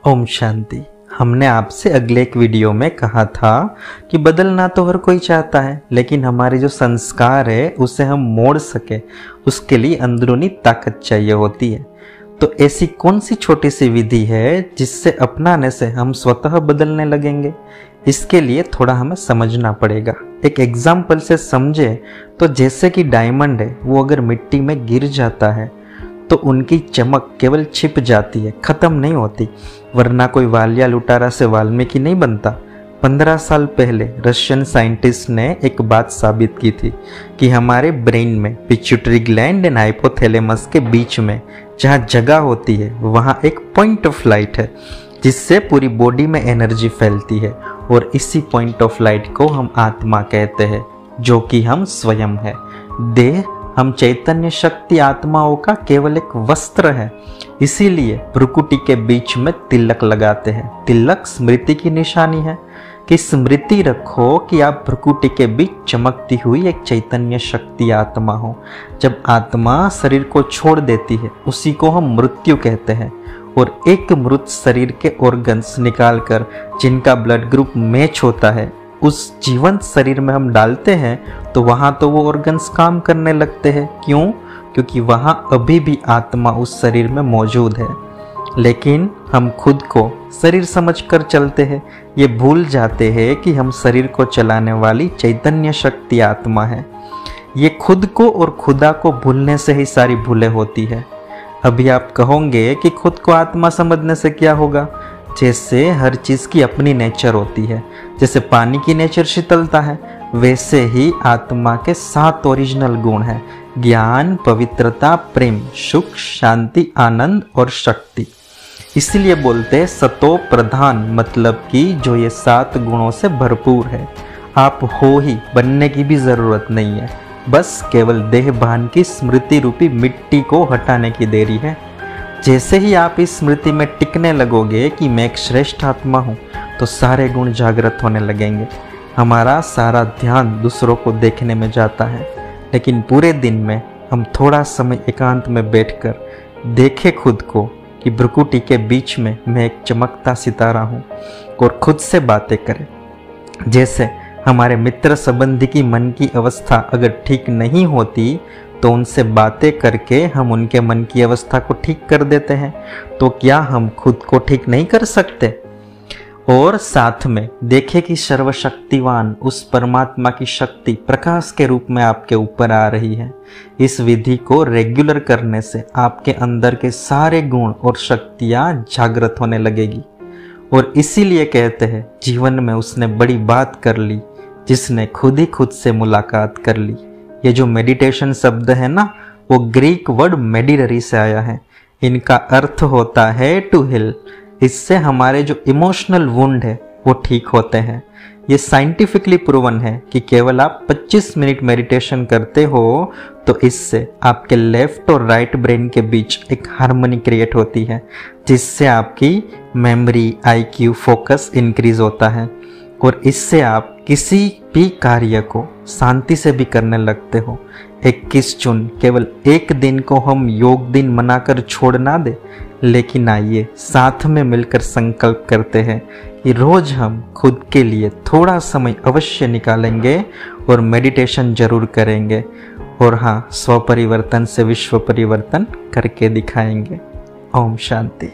ओम शांति। हमने आपसे अगले एक वीडियो में कहा था कि बदलना तो हर कोई चाहता है, लेकिन हमारे जो संस्कार है उसे हम मोड़ सके उसके लिए अंदरूनी ताकत चाहिए होती है। तो ऐसी कौन सी छोटी सी विधि है जिससे अपनाने से हम स्वतः बदलने लगेंगे? इसके लिए थोड़ा हमें समझना पड़ेगा। एक एग्जाम्पल से समझे तो जैसे कि डायमंड है, वो अगर मिट्टी में गिर जाता है तो उनकी चमक केवल छिप जाती है, खत्म नहीं होती, वरना कोई वालिया लुटारा से वाल्मीकि नहीं बनता। 15 साल पहले रशियन साइंटिस्ट ने एक बात साबित की थी कि हमारे ब्रेन में पिट्यूटरी ग्लैंड एंड हाइपोथैलेमस के बीच में जहाँ जगह होती है वहाँ एक पॉइंट ऑफ लाइट है जिससे पूरी बॉडी में एनर्जी फैलती है, और इसी पॉइंट ऑफ लाइट को हम आत्मा कहते हैं, जो कि हम स्वयं है। देह हम चैतन्य शक्ति आत्माओं का केवल एक वस्त्र है, इसीलिए भ्रुकुटी के बीच में तिलक लगाते हैं। तिलक स्मृति की निशानी है कि स्मृति रखो कि आप भ्रुकुटी के बीच चमकती हुई एक चैतन्य शक्ति आत्मा हो। जब आत्मा शरीर को छोड़ देती है उसी को हम मृत्यु कहते हैं, और एक मृत शरीर के ऑर्गन्स निकालकर जिनका ब्लड ग्रुप मैच होता है उस जीवंत शरीर में हम डालते हैं तो वहाँ तो वो ऑर्गन्स काम करने लगते हैं। क्यों? क्योंकि वहाँ अभी भी आत्मा उस शरीर में मौजूद है, लेकिन हम खुद को शरीर समझकर चलते हैं। ये भूल जाते हैं कि हम शरीर को चलाने वाली चैतन्य शक्ति आत्मा है। ये खुद को और खुदा को भूलने से ही सारी भूलें होती है। अभी आप कहोगे कि खुद को आत्मा समझने से क्या होगा? जैसे हर चीज़ की अपनी नेचर होती है, जैसे पानी की नेचर शीतलता है, वैसे ही आत्मा के 7 ओरिजिनल गुण हैं: ज्ञान, पवित्रता, प्रेम, सुख, शांति, आनंद और शक्ति। इसीलिए बोलते हैं सतो प्रधान, मतलब कि जो ये 7 गुणों से भरपूर है। आप हो ही, बनने की भी ज़रूरत नहीं है, बस केवल देह भान की स्मृति रूपी मिट्टी को हटाने की देरी है। जैसे ही आप इस स्मृति में टिकने लगोगे कि मैं एक श्रेष्ठ आत्मा हूँ, तो सारे गुण जागृत होने लगेंगे। हमारा सारा ध्यान दूसरों को देखने में जाता है, लेकिन पूरे दिन में हम थोड़ा समय एकांत में बैठकर देखें खुद को कि भ्रुकुटी के बीच में मैं एक चमकता सितारा हूँ, और खुद से बातें करें। जैसे हमारे मित्र संबंधी की मन की अवस्था अगर ठीक नहीं होती तो उनसे बातें करके हम उनके मन की अवस्था को ठीक कर देते हैं, तो क्या हम खुद को ठीक नहीं कर सकते? और साथ में देखें कि सर्वशक्तिवान उस परमात्मा की शक्ति प्रकाश के रूप में आपके ऊपर आ रही है। इस विधि को रेगुलर करने से आपके अंदर के सारे गुण और शक्तियाँ जागृत होने लगेगी। और इसीलिए कहते हैं जीवन में उसने बड़ी बात कर ली जिसने खुद ही खुद से मुलाकात कर ली। ये जो मेडिटेशन शब्द है ना, वो ग्रीक वर्ड मेडिटरी से आया है। इनका अर्थ होता है टू हील। इससे हमारे जो इमोशनल वुंड है वो ठीक होते हैं। ये साइंटिफिकली प्रूवन है कि केवल आप 25 मिनट मेडिटेशन करते हो तो इससे आपके लेफ्ट और राइट ब्रेन के बीच एक हार्मनी क्रिएट होती है, जिससे आपकी मेमोरी, IQ, फोकस इंक्रीज होता है, और इससे आप किसी भी कार्य को शांति से भी करने लगते हो। 21 जून केवल एक दिन को हम योग दिन मनाकर छोड़ ना दे, लेकिन आइए साथ में मिलकर संकल्प करते हैं कि रोज हम खुद के लिए थोड़ा समय अवश्य निकालेंगे और मेडिटेशन जरूर करेंगे, और हाँ, स्व परिवर्तन से विश्व परिवर्तन करके दिखाएंगे। ओम शांति।